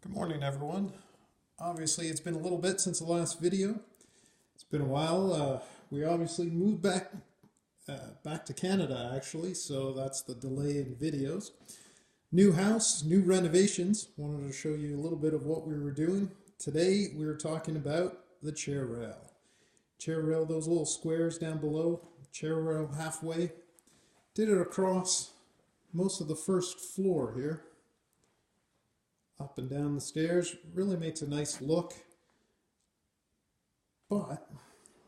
Good morning, everyone. Obviously, it's been a little bit since the last video. It's been a while. We obviously moved back to Canada, actually, so that's the delay in videos. New house, new renovations. Wanted to show you a little bit of what we were doing. Today, we were talking about the chair rail. Chair rail, those little squares down below, chair rail halfway. Did it across most of the first floor here. Up and down the stairs, really makes a nice look. But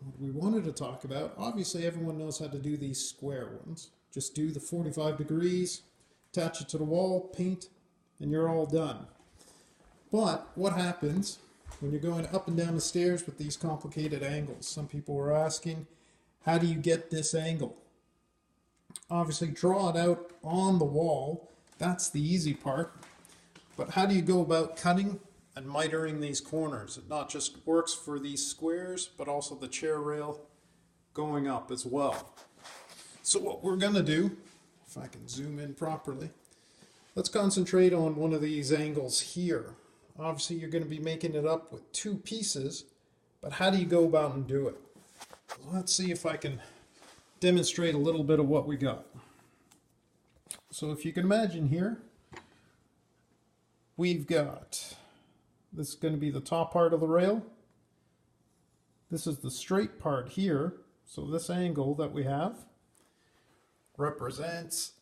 what we wanted to talk about, obviously everyone knows how to do these square ones. Just do the 45 degrees, attach it to the wall, paint, and you're all done. But what happens when you're going up and down the stairs with these complicated angles? Some people were asking, how do you get this angle? Obviously draw it out on the wall. That's the easy part. But how do you go about cutting and mitering these corners? It not just works for these squares, but also the chair rail going up as well. So what we're going to do, if I can zoom in properly, let's concentrate on one of these angles here. Obviously you're going to be making it up with two pieces, but how do you go about and do it? Let's see if I can demonstrate a little bit of what we got. So if you can imagine here, we've got, this is going to be the top part of the rail. This is the straight part here. So this angle that we have represents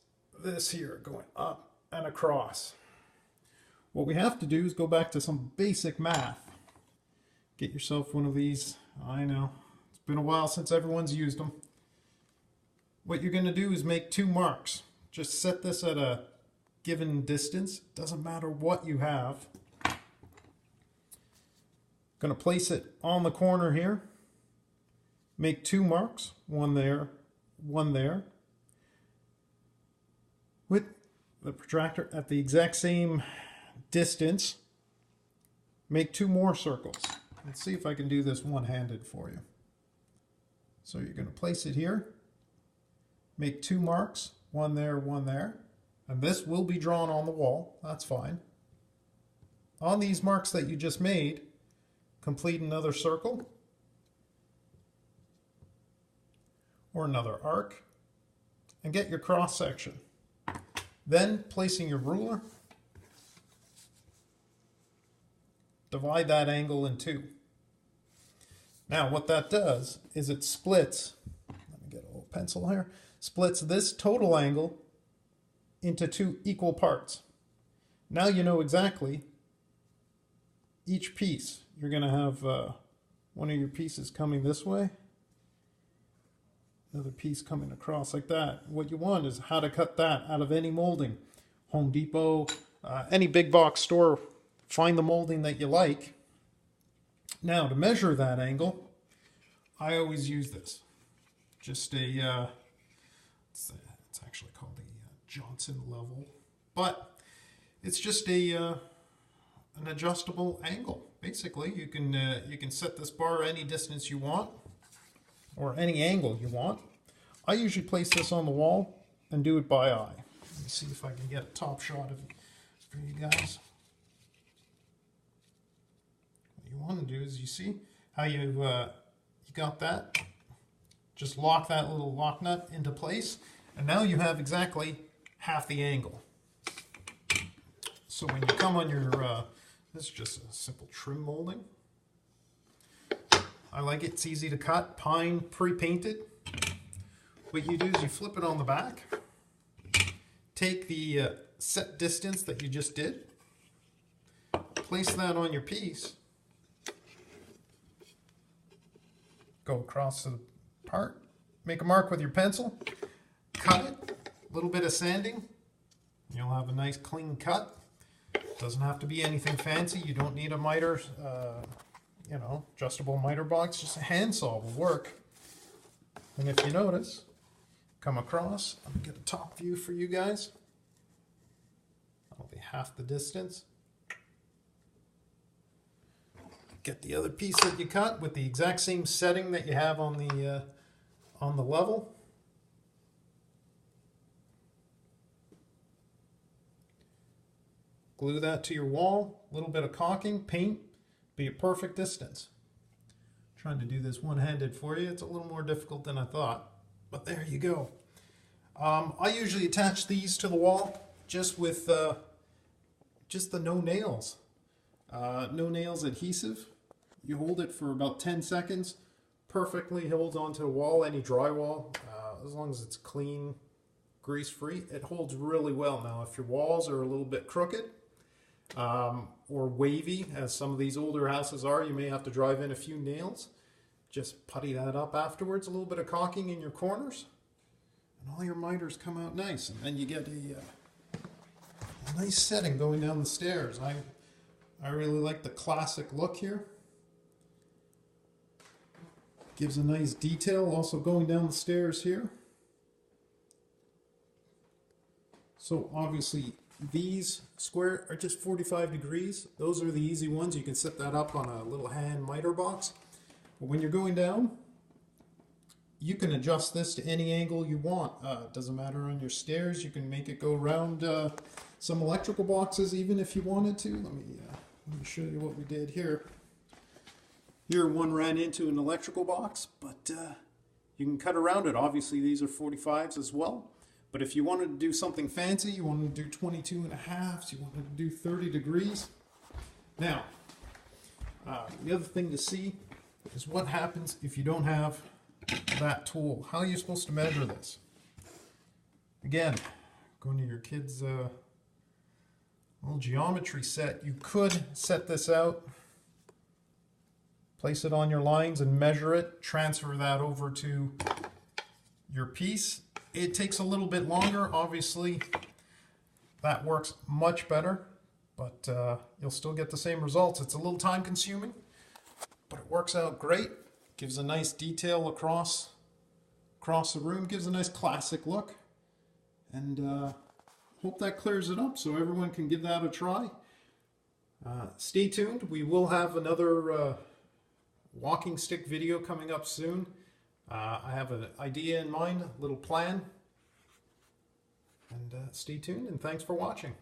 this here going up and across. What we have to do is go back to some basic math. Get yourself one of these. I know, it's been a while since everyone's used them. What you're going to do is make two marks. Just set this at a given distance, doesn't matter what you have. Going to place it on the corner here, make two marks, one there, with the protractor at the exact same distance. Make two more circles. Let's see if I can do this one-handed for you. So you're going to place it here, make two marks, one there, and this will be drawn on the wall, that's fine. On these marks that you just made, complete another circle or another arc and get your cross section. Then placing your ruler, divide that angle in two. Now what that does is it splits, let me get a little pencil here, splits this total angle into two equal parts. Now you know exactly each piece. You're going to have one of your pieces coming this way, another piece coming across like that. What you want is how to cut that out of any molding. Home Depot, any big box store, find the molding that you like. Now to measure that angle, I always use this. Just a, it's actually called the Johnson level, but it's just a an adjustable angle. Basically, you can set this bar any distance you want, or any angle you want. I usually place this on the wall and do it by eye. Let me see if I can get a top shot of it for you guys. What you want to do is, you see how you got that. Just lock that little lock nut into place, and now you have exactly half the angle. So when you come on your, this is just a simple trim molding. I like it, it's easy to cut, pine pre-painted. What you do is you flip it on the back, take the set distance that you just did, place that on your piece, go across the part, make a mark with your pencil, cut it. Little bit of sanding, you'll have a nice clean cut. Doesn't have to be anything fancy. You don't need a miter, adjustable miter box. Just a handsaw will work. And if you notice, come across. I'm gonna get a top view for you guys. That'll be half the distance. Get the other piece that you cut with the exact same setting that you have on the level. glue that to your wall, a little bit of caulking, paint, be a perfect distance. Trying to do this one-handed for you. It's a little more difficult than I thought, but there you go. I usually attach these to the wall just with just the no nails adhesive. You hold it for about 10 seconds, perfectly holds onto the wall, any drywall, as long as it's clean, grease-free, it holds really well. Now, if your walls are a little bit crooked or wavy, as some of these older houses are, you may have to drive in a few nails. Just putty that up afterwards, a little bit of caulking in your corners, and all your miters come out nice. And then you get a nice setting going down the stairs. I really like the classic look here. Gives a nice detail also going down the stairs here. So obviously these square are just 45 degrees. Those are the easy ones. You can set that up on a little hand miter box. But when you're going down, you can adjust this to any angle you want. It doesn't matter on your stairs. You can make it go around some electrical boxes even if you wanted to. Let me show you what we did here. Here one ran into an electrical box, but you can cut around it. Obviously these are 45s as well. But if you wanted to do something fancy, you wanted to do 22.5s, you wanted to do 30 degrees. Now, the other thing to see is what happens if you don't have that tool. How are you supposed to measure this? Again, going to your kids' little geometry set, you could set this out, place it on your lines and measure it, transfer that over to your piece. It takes a little bit longer, obviously that works much better, but you'll still get the same results. It's a little time consuming, but it works out great. Gives a nice detail across the room, gives a nice classic look, and hope that clears it up so everyone can give that a try. Stay tuned, we will have another walking stick video coming up soon. I have an idea in mind, a little plan, and stay tuned, and thanks for watching.